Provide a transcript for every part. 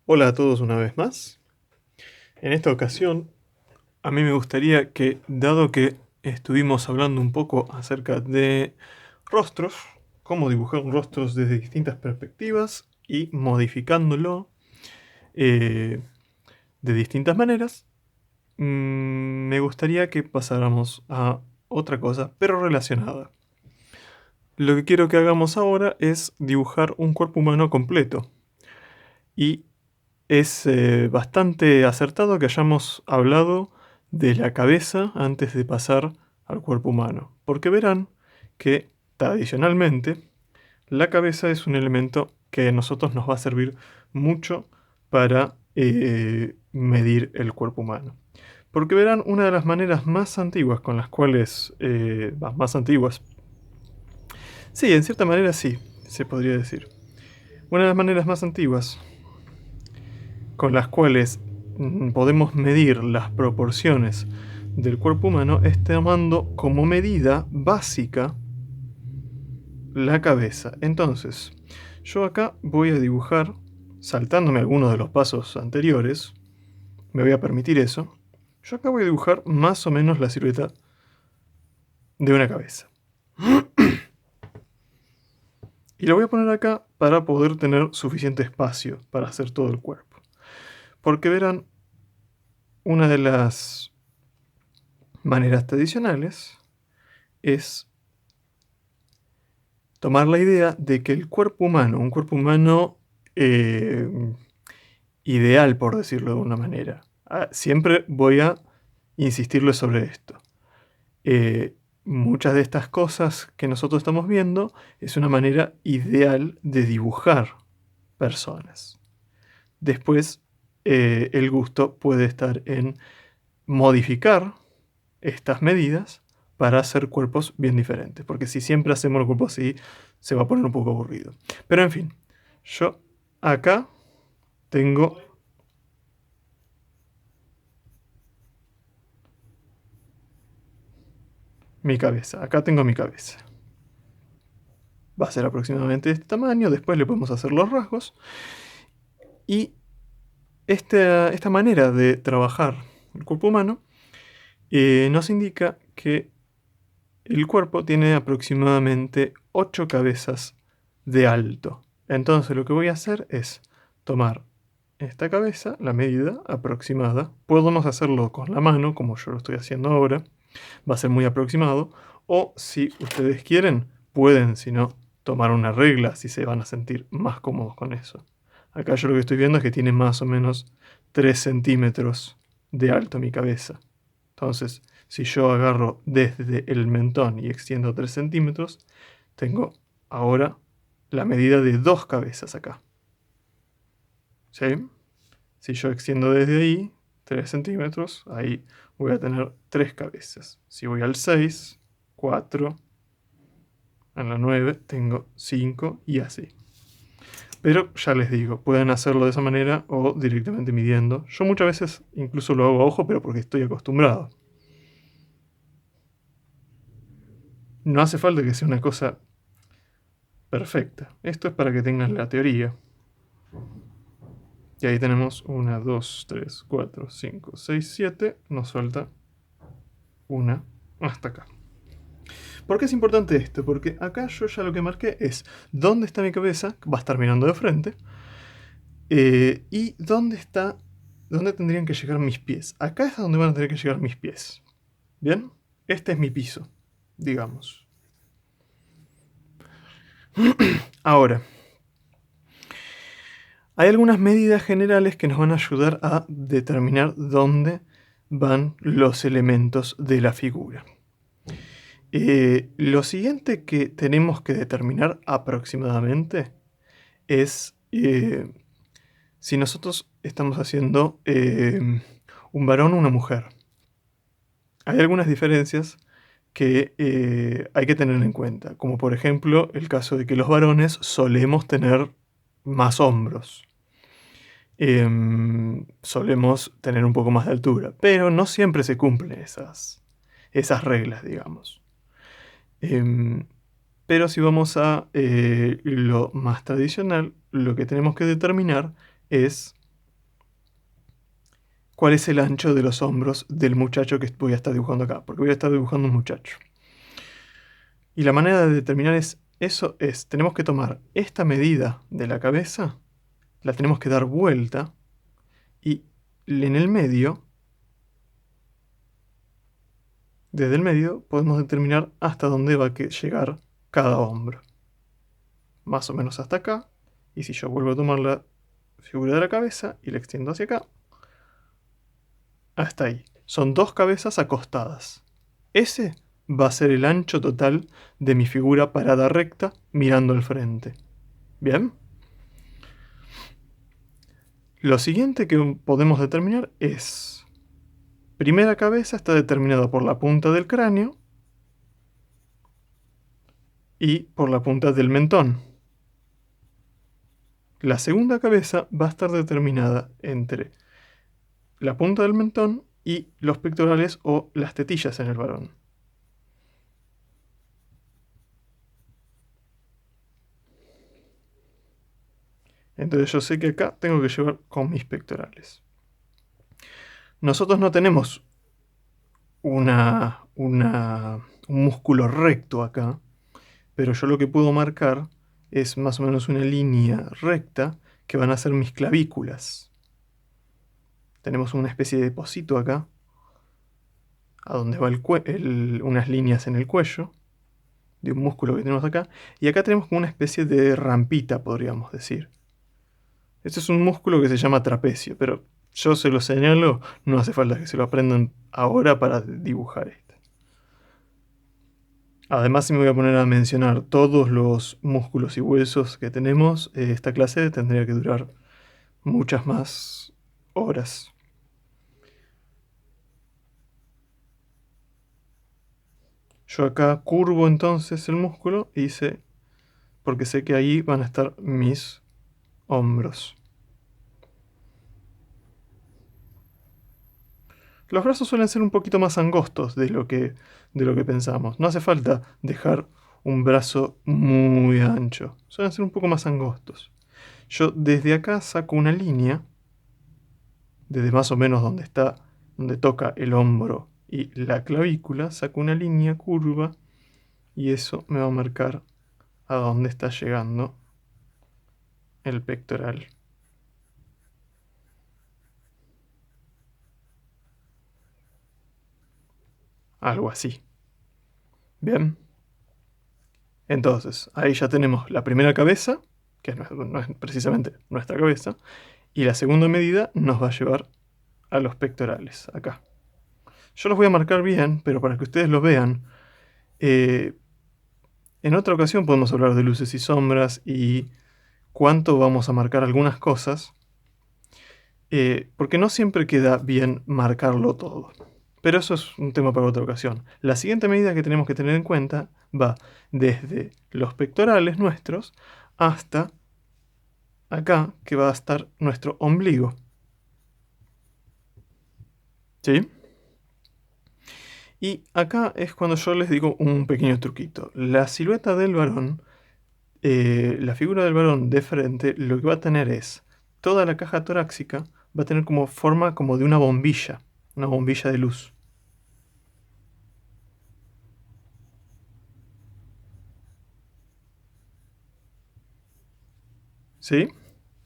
Hola a todos una vez más. En esta ocasión, a mí me gustaría que, dado que estuvimos hablando un poco acerca de rostros, cómo dibujar rostros desde distintas perspectivas y modificándolo eh, de distintas maneras, me gustaría que pasáramos a otra cosa, pero relacionada. Lo que quiero que hagamos ahora es dibujar un cuerpo humano completo. Y es bastante acertado que hayamos hablado de la cabeza antes de pasar al cuerpo humano, porque verán que tradicionalmente la cabeza es un elemento que a nosotros nos va a servir mucho para medir el cuerpo humano. Porque verán, una de las maneras más antiguas con las cuales, más antiguas, sí, en cierta manera sí, se podría decir. Una de las maneras más antiguas con las cuales podemos medir las proporciones del cuerpo humano es tomando como medida básica la cabeza. Entonces, yo acá voy a dibujar, saltándome algunos de los pasos anteriores, me voy a permitir eso. Yo acá voy a dibujar más o menos la silueta de una cabeza. Y lo voy a poner acá para poder tener suficiente espacio para hacer todo el cuerpo. Porque verán, una de las maneras tradicionales es tomar la idea de que el cuerpo humano, un cuerpo humano eh, ideal, por decirlo de una manera, siempre voy a insistirle sobre esto. Muchas de estas cosas que nosotros estamos viendo es una manera ideal de dibujar personas. Después, el gusto puede estar en modificar estas medidas para hacer cuerpos bien diferentes. Porque si siempre hacemos el cuerpo así, se va a poner un poco aburrido. Pero en fin, yo acá tengo mi cabeza. Acá tengo mi cabeza. Va a ser aproximadamente de este tamaño. Después le podemos hacer los rasgos. Y esta manera de trabajar el cuerpo humano nos indica que el cuerpo tiene aproximadamente 8 cabezas de alto. Entonces lo que voy a hacer es tomar esta cabeza, la medida aproximada. Podemos hacerlo con la mano, como yo lo estoy haciendo ahora. Va a ser muy aproximado. O si ustedes quieren, pueden, si no, tomar una regla si se van a sentir más cómodos con eso. Acá yo lo que estoy viendo es que tiene más o menos 3 centímetros de alto mi cabeza. Entonces, si yo agarro desde el mentón y extiendo 3 centímetros, tengo ahora la medida de 2 cabezas acá. ¿Sí? Si yo extiendo desde ahí 3 centímetros, ahí voy a tener 3 cabezas. Si voy al 6, 4, en la 9 tengo 5 y así. Pero ya les digo, pueden hacerlo de esa manera o directamente midiendo. Yo muchas veces incluso lo hago a ojo, pero porque estoy acostumbrado. No hace falta que sea una cosa perfecta. Esto es para que tengan la teoría. Y ahí tenemos 1, 2, 3, 4, 5, 6, 7. Nos falta una hasta acá. ¿Por qué es importante esto? Porque acá yo ya lo que marqué es dónde está mi cabeza, va a estar mirando de frente, y dónde tendrían que llegar mis pies. Acá es donde van a tener que llegar mis pies. ¿Bien? Este es mi piso, digamos. Ahora, hay algunas medidas generales que nos van a ayudar a determinar dónde van los elementos de la figura. Lo siguiente que tenemos que determinar aproximadamente es si nosotros estamos haciendo un varón o una mujer. Hay algunas diferencias que hay que tener en cuenta, como por ejemplo el caso de que los varones solemos tener más hombros. Solemos tener un poco más de altura, pero no siempre se cumplen esas reglas, digamos. Em, pero si vamos a lo más tradicional, lo que tenemos que determinar es cuál es el ancho de los hombros del muchacho que voy a estar dibujando acá, porque voy a estar dibujando un muchacho. Y la manera de determinar tenemos que tomar esta medida de la cabeza, la tenemos que dar vuelta, y en el medio, desde el medio, podemos determinar hasta dónde va a llegar cada hombro. Más o menos hasta acá. Y si yo vuelvo a tomar la figura de la cabeza y la extiendo hacia acá, hasta ahí. Son dos cabezas acostadas. Ese va a ser el ancho total de mi figura parada recta mirando al frente. ¿Bien? Lo siguiente que podemos determinar es... Primera cabeza está determinada por la punta del cráneo y por la punta del mentón. La segunda cabeza va a estar determinada entre la punta del mentón y los pectorales o las tetillas en el varón. Entonces yo sé que acá tengo que llevar con mis pectorales. Nosotros no tenemos un músculo recto acá, pero yo lo que puedo marcar es más o menos una línea recta que van a ser mis clavículas. Tenemos una especie de pocito acá, a donde va unas líneas en el cuello, de un músculo que tenemos acá, y acá tenemos como una especie de rampita, podríamos decir. Este es un músculo que se llama trapecio, pero yo se lo señalo, no hace falta que se lo aprendan ahora para dibujar esto. Además, si me voy a poner a mencionar todos los músculos y huesos que tenemos, esta clase tendría que durar muchas más horas. Yo acá curvo entonces el músculo y porque sé que ahí van a estar mis hombros. Los brazos suelen ser un poquito más angostos de lo que pensamos. No hace falta dejar un brazo muy ancho. Suelen ser un poco más angostos. Yo desde acá saco una línea, desde más o menos donde toca el hombro y la clavícula, saco una línea curva y eso me va a marcar a dónde está llegando el pectoral. Algo así. Bien. Entonces, ahí ya tenemos la primera cabeza, que no es precisamente nuestra cabeza, y la segunda medida nos va a llevar a los pectorales, acá. Yo los voy a marcar bien, pero para que ustedes lo vean, en otra ocasión podemos hablar de luces y sombras y cuánto vamos a marcar algunas cosas, porque no siempre queda bien marcarlo todo. Pero eso es un tema para otra ocasión. La siguiente medida que tenemos que tener en cuenta va desde los pectorales nuestros hasta acá, que va a estar nuestro ombligo. ¿Sí? Y acá es cuando yo les digo un pequeño truquito. La silueta del varón, la figura del varón de frente, lo que va a tener es toda la caja torácica va a tener como forma como de una bombilla de luz. ¿Sí?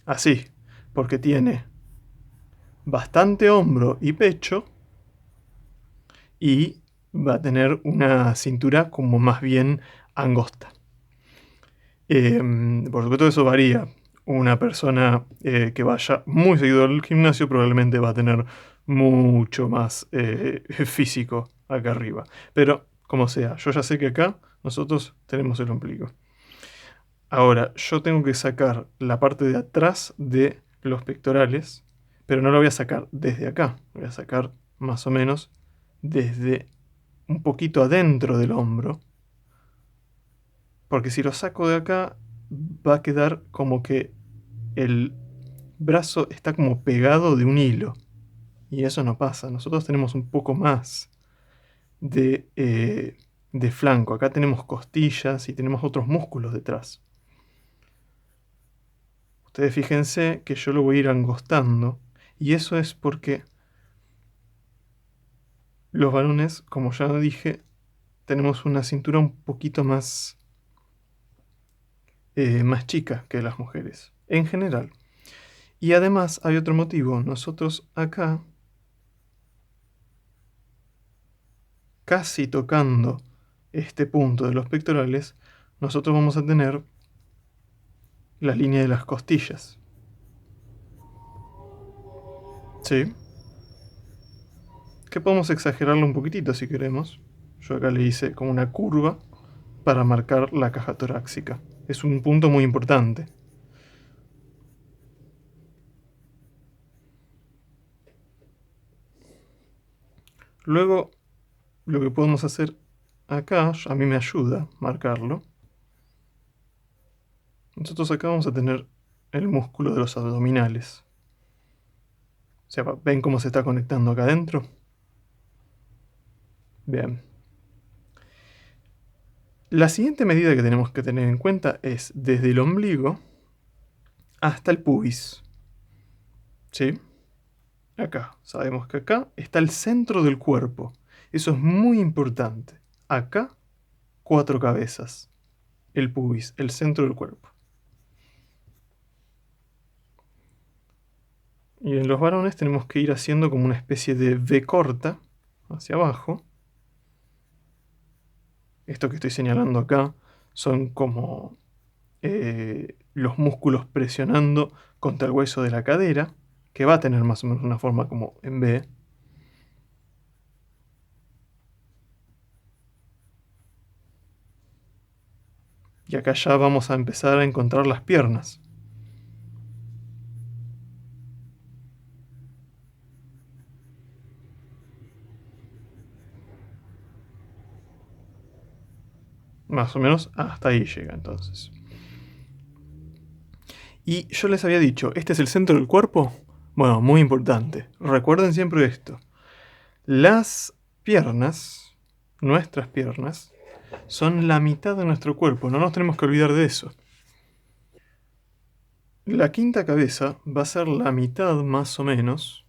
Así, porque tiene bastante hombro y pecho y va a tener una cintura como más bien angosta. Por supuesto eso varía. Una persona que vaya muy seguido al gimnasio probablemente va a tener mucho más físico acá arriba. Pero como sea, yo ya sé que acá nosotros tenemos el ombligo. Ahora, yo tengo que sacar la parte de atrás de los pectorales, pero no lo voy a sacar desde acá. Lo voy a sacar más o menos desde un poquito adentro del hombro. Porque si lo saco de acá, va a quedar como que el brazo está como pegado de un hilo. Y eso no pasa. Nosotros tenemos un poco más de flanco. Acá tenemos costillas y tenemos otros músculos detrás. Ustedes fíjense que yo lo voy a ir angostando. Y eso es porque Los varones, como ya dije, tenemos una cintura un poquito más chica que las mujeres, en general. Y además hay otro motivo. Nosotros acá, casi tocando este punto de los pectorales, nosotros vamos a tener la línea de las costillas. ¿Sí? Que podemos exagerarlo un poquitito si queremos. Yo acá le hice como una curva para marcar la caja torácica. Es un punto muy importante. Luego, lo que podemos hacer acá, a mí me ayuda marcarlo. Nosotros acá vamos a tener el músculo de los abdominales. O sea, ¿ven cómo se está conectando acá adentro? Bien. La siguiente medida que tenemos que tener en cuenta es desde el ombligo hasta el pubis. ¿Sí? Acá. Sabemos que acá está el centro del cuerpo. Eso es muy importante. Acá, 4 cabezas. El pubis, el centro del cuerpo. Y en los varones tenemos que ir haciendo como una especie de V corta hacia abajo. Esto que estoy señalando acá son como los músculos presionando contra el hueso de la cadera, que va a tener más o menos una forma como en V. Y acá ya vamos a empezar a encontrar las piernas. Más o menos hasta ahí llega entonces. Y yo les había dicho, ¿este es el centro del cuerpo? Bueno, muy importante. Recuerden siempre esto. Las piernas, nuestras piernas, son la mitad de nuestro cuerpo. No nos tenemos que olvidar de eso. La quinta cabeza va a ser la mitad más o menos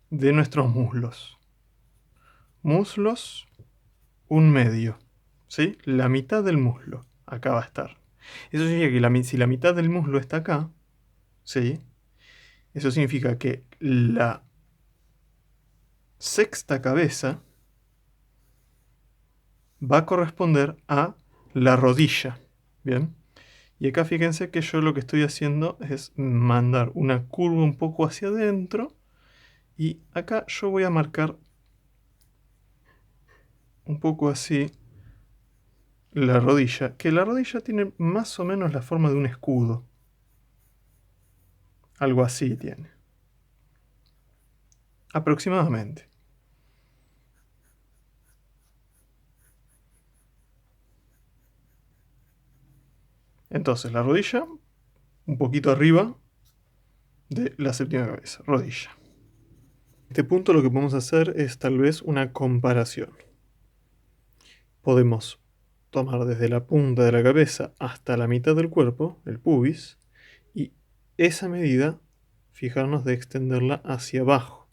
de nuestros muslos. Muslos, un medio. ¿Sí? La mitad del muslo. Acá va a estar. Eso significa que si la mitad del muslo está acá, ¿sí? Eso significa que la sexta cabeza va a corresponder a la rodilla. Bien. Y acá fíjense que yo lo que estoy haciendo es mandar una curva un poco hacia adentro. Y acá yo voy a marcar un poco así la rodilla. Que la rodilla tiene más o menos la forma de un escudo. Algo así tiene. Aproximadamente. Entonces la rodilla, un poquito arriba de la séptima cabeza, rodilla. En este punto lo que podemos hacer es tal vez una comparación. Podemos tomar desde la punta de la cabeza hasta la mitad del cuerpo, el pubis, y esa medida fijarnos de extenderla hacia abajo.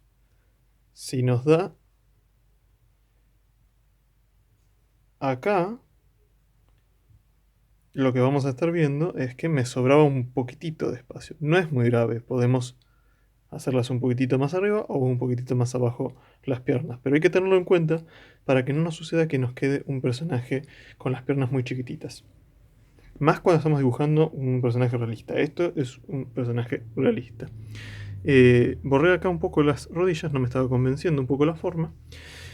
Si nos da acá, lo que vamos a estar viendo es que me sobraba un poquitito de espacio. No es muy grave, podemos hacerlas un poquitito más arriba o un poquitito más abajo las piernas. Pero hay que tenerlo en cuenta para que no nos suceda que nos quede un personaje con las piernas muy chiquititas. Más cuando estamos dibujando un personaje realista. Esto es un personaje realista. Borré acá un poco las rodillas, no me estaba convenciendo un poco la forma.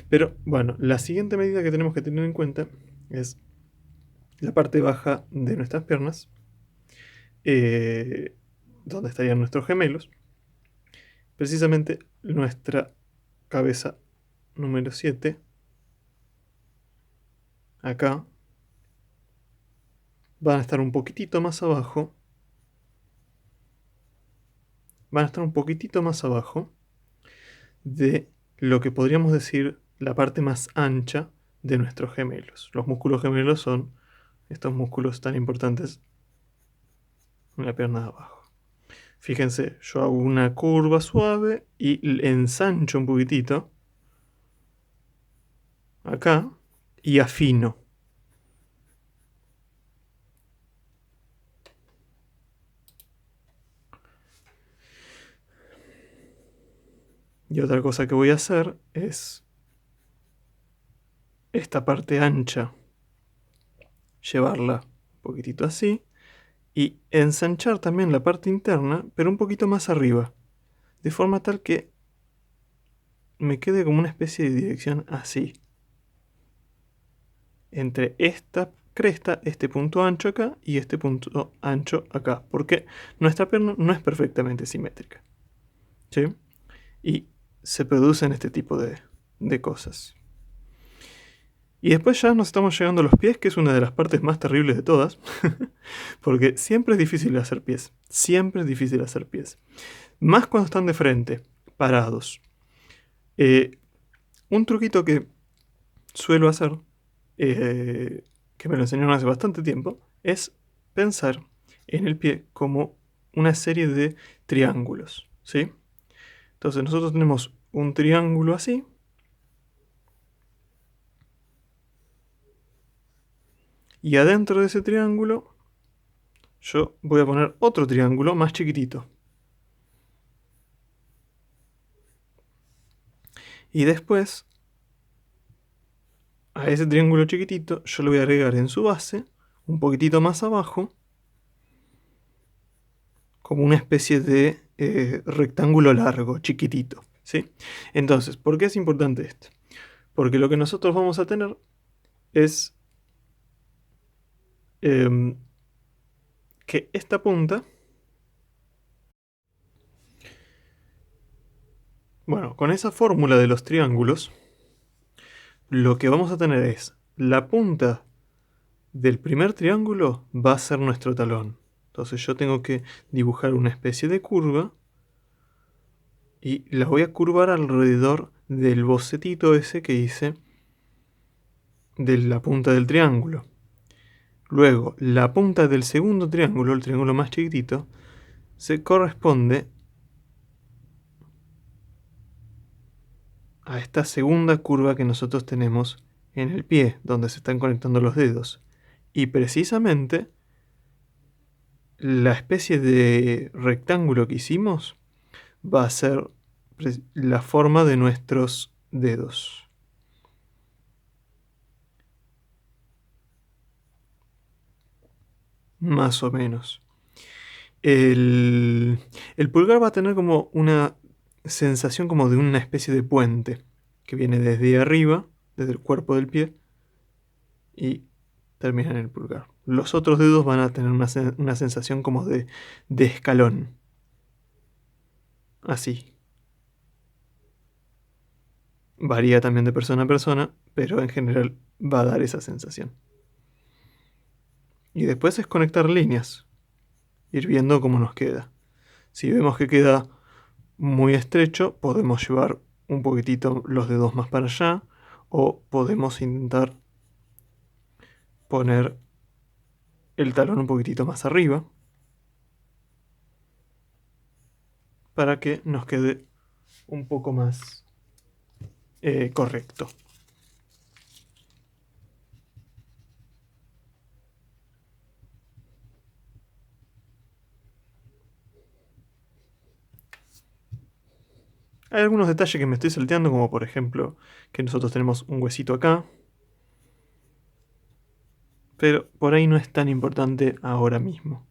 Pero bueno, la siguiente medida que tenemos que tener en cuenta es la parte baja de nuestras piernas, donde estarían nuestros gemelos. Precisamente nuestra cabeza número 7, acá, van a estar un poquitito más abajo. Van a estar un poquitito más abajo de lo que podríamos decir la parte más ancha de nuestros gemelos. Los músculos gemelos son estos músculos tan importantes en la pierna de abajo. Fíjense, yo hago una curva suave y ensancho un poquitito acá y afino. Y otra cosa que voy a hacer es esta parte ancha, llevarla un poquitito así y ensanchar también la parte interna, pero un poquito más arriba, de forma tal que me quede como una especie de dirección así. Entre esta cresta, este punto ancho acá y este punto ancho acá, porque nuestra pierna no es perfectamente simétrica, ¿sí? Y se producen este tipo de cosas. Y después ya nos estamos llegando a los pies, que es una de las partes más terribles de todas, porque siempre es difícil hacer pies, siempre es difícil hacer pies. Más cuando están de frente, parados. Un truquito que suelo hacer, que me lo enseñaron hace bastante tiempo, es pensar en el pie como una serie de triángulos, ¿sí? Entonces nosotros tenemos un triángulo así, y adentro de ese triángulo yo voy a poner otro triángulo más chiquitito. Y después, a ese triángulo chiquitito, yo le voy a agregar en su base, un poquitito más abajo, como una especie de rectángulo largo, chiquitito, ¿sí? Entonces, ¿por qué es importante esto? Porque lo que nosotros vamos a tener es que esta punta, bueno, con esa fórmula de los triángulos, lo que vamos a tener es la punta del primer triángulo va a ser nuestro talón. Entonces yo tengo que dibujar una especie de curva y la voy a curvar alrededor del bocetito ese que hice de la punta del triángulo. Luego, la punta del segundo triángulo, el triángulo más chiquitito, se corresponde a esta segunda curva que nosotros tenemos en el pie, donde se están conectando los dedos. Y precisamente la especie de rectángulo que hicimos va a ser la forma de nuestros dedos. Más o menos. El pulgar va a tener como una sensación como de una especie de puente que viene desde arriba, desde el cuerpo del pie, y termina en el pulgar. Los otros dedos van a tener una sensación como de escalón. Así. Varía también de persona a persona, pero en general va a dar esa sensación. Y después es conectar líneas, ir viendo cómo nos queda. Si vemos que queda muy estrecho, podemos llevar un poquitito los dedos más para allá, o podemos intentar poner el talón un poquitito más arriba para que nos quede un poco más correcto. Hay algunos detalles que me estoy salteando, como por ejemplo que nosotros tenemos un huesito acá, pero por ahí no es tan importante ahora mismo.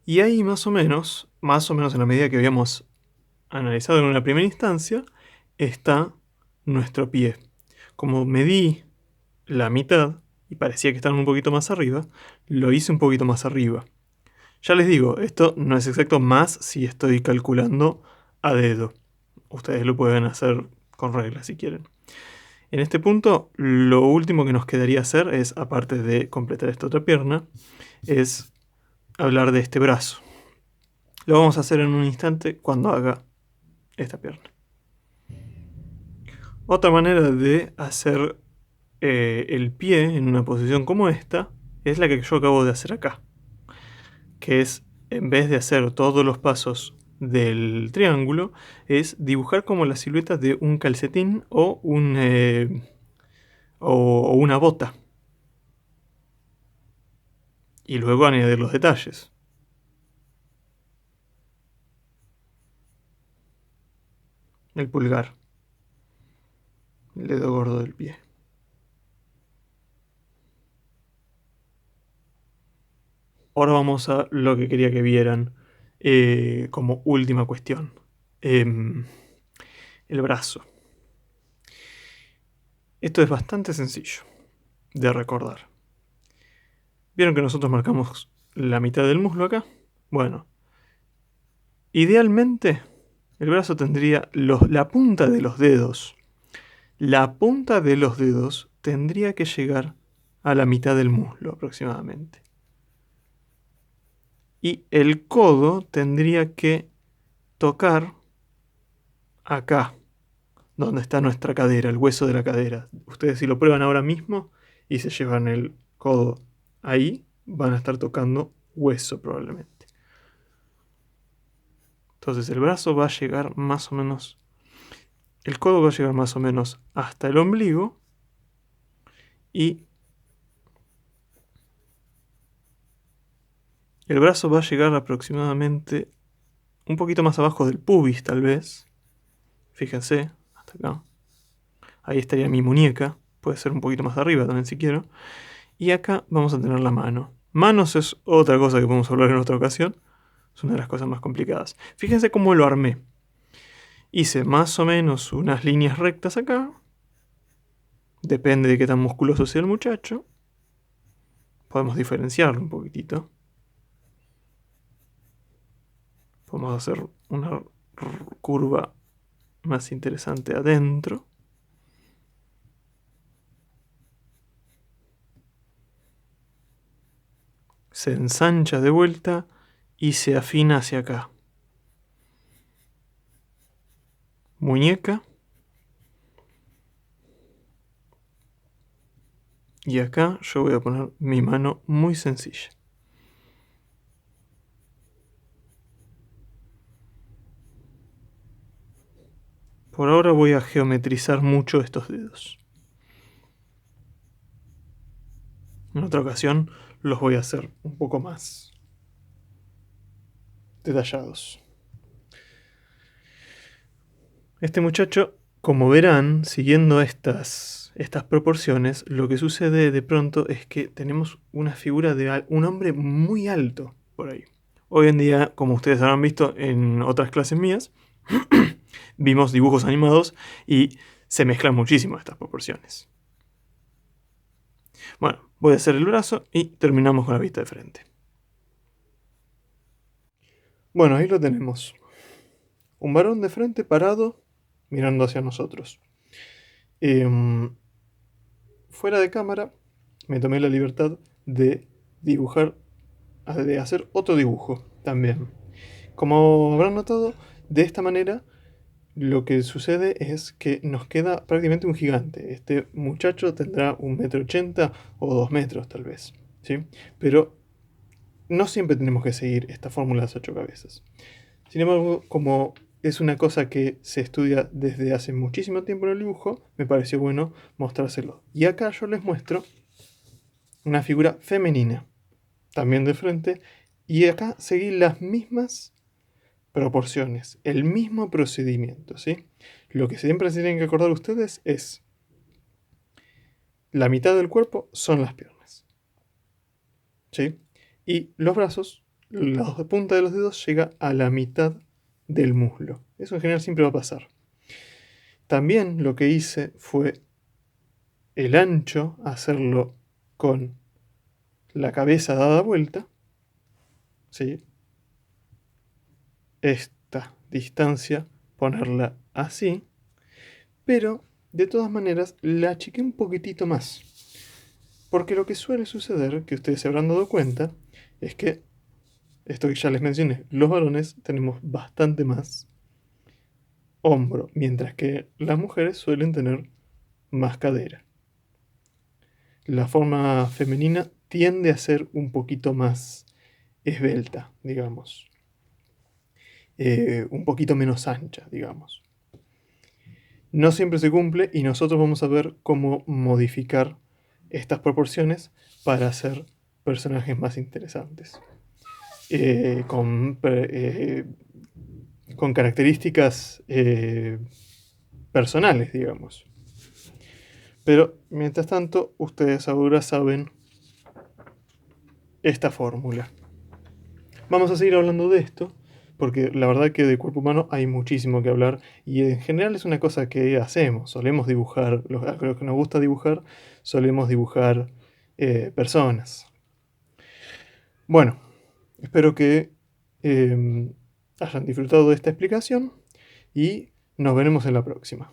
Y ahí más o menos en la medida que habíamos analizado en una primera instancia, está nuestro pie. Como medí la mitad y parecía que estaban un poquito más arriba, lo hice un poquito más arriba. Ya les digo, esto no es exacto, más si estoy calculando a dedo. Ustedes lo pueden hacer con reglas si quieren. En este punto, lo último que nos quedaría hacer es, aparte de completar esta otra pierna, es hablar de este brazo. Lo vamos a hacer en un instante cuando haga esta pierna. Otra manera de hacer el pie en una posición como esta es la que yo acabo de hacer acá, que es, en vez de hacer todos los pasos del triángulo, es dibujar como la silueta de un calcetín o o una bota. Y luego añadir los detalles. El pulgar, el dedo gordo del pie. Ahora vamos a lo que quería que vieran como última cuestión. El brazo. Esto es bastante sencillo de recordar. ¿Vieron que nosotros marcamos la mitad del muslo acá? Bueno, idealmente el brazo tendría la punta de los dedos. La punta de los dedos tendría que llegar a la mitad del muslo aproximadamente. Y el codo tendría que tocar acá, donde está nuestra cadera, el hueso de la cadera. Ustedes si lo prueban ahora mismo y se llevan el codo ahí, van a estar tocando hueso probablemente. Entonces el brazo va a llegar más o menos, el codo va a llegar más o menos hasta el ombligo y el brazo va a llegar aproximadamente un poquito más abajo del pubis tal vez. Fíjense, hasta acá. Ahí estaría mi muñeca. Puede ser un poquito más arriba también si quiero. Y acá vamos a tener la mano. Manos es otra cosa que podemos hablar en otra ocasión. Es una de las cosas más complicadas. Fíjense cómo lo armé. Hice más o menos unas líneas rectas acá. Depende de qué tan musculoso sea el muchacho. Podemos diferenciarlo un poquitito. Podemos hacer una curva más interesante adentro. Se ensancha de vuelta y se afina hacia acá. Muñeca. Y acá yo voy a poner mi mano muy sencilla. Por ahora voy a geometrizar mucho estos dedos. En otra ocasión los voy a hacer un poco más detallados. Este muchacho, como verán, siguiendo estas proporciones, lo que sucede de pronto es que tenemos una figura de un hombre muy alto por ahí. Hoy en día, como ustedes habrán visto en otras clases mías, vimos dibujos animados y se mezclan muchísimo estas proporciones. Bueno, voy a hacer el brazo y terminamos con la vista de frente. Bueno, ahí lo tenemos. Un varón de frente parado mirando hacia nosotros. Fuera de cámara me tomé la libertad de dibujar, de hacer otro dibujo también. Como habrán notado, de esta manera lo que sucede es que nos queda prácticamente un gigante. Este muchacho tendrá 1,80 m o 2 metros tal vez, ¿sí? Pero no siempre tenemos que seguir esta fórmula de las 8 cabezas. Sin embargo, como es una cosa que se estudia desde hace muchísimo tiempo en el dibujo, me pareció bueno mostrárselo. Y acá yo les muestro una figura femenina, también de frente, y acá seguí las mismas proporciones, el mismo procedimiento, ¿sí? Lo que siempre se tienen que acordar ustedes es la mitad del cuerpo son las piernas, ¿sí? Y los brazos, la punta de los dedos llega a la mitad del muslo. Eso en general siempre va a pasar. También lo que hice fue el ancho, hacerlo con la cabeza dada vuelta, ¿sí? Esta distancia ponerla así, pero De todas maneras, la achiqué un poquitito más. Porque lo que suele suceder, que ustedes se habrán dado cuenta, es que, esto que ya les mencioné, los varones tenemos bastante más hombro, mientras que las mujeres suelen tener más cadera. La forma femenina tiende a ser un poquito más esbelta, digamos. Un poquito menos ancha, digamos. No siempre se cumple y nosotros vamos a ver cómo modificar estas proporciones para hacer personajes más interesantes. Eh, con, eh, con características personales, digamos. Pero mientras tanto, ustedes ahora saben esta fórmula. Vamos a seguir hablando de esto, porque la verdad que de cuerpo humano hay muchísimo que hablar y en general es una cosa que hacemos. Solemos dibujar, los que nos gusta dibujar, solemos dibujar personas. Bueno, espero que hayan disfrutado de esta explicación y nos veremos en la próxima.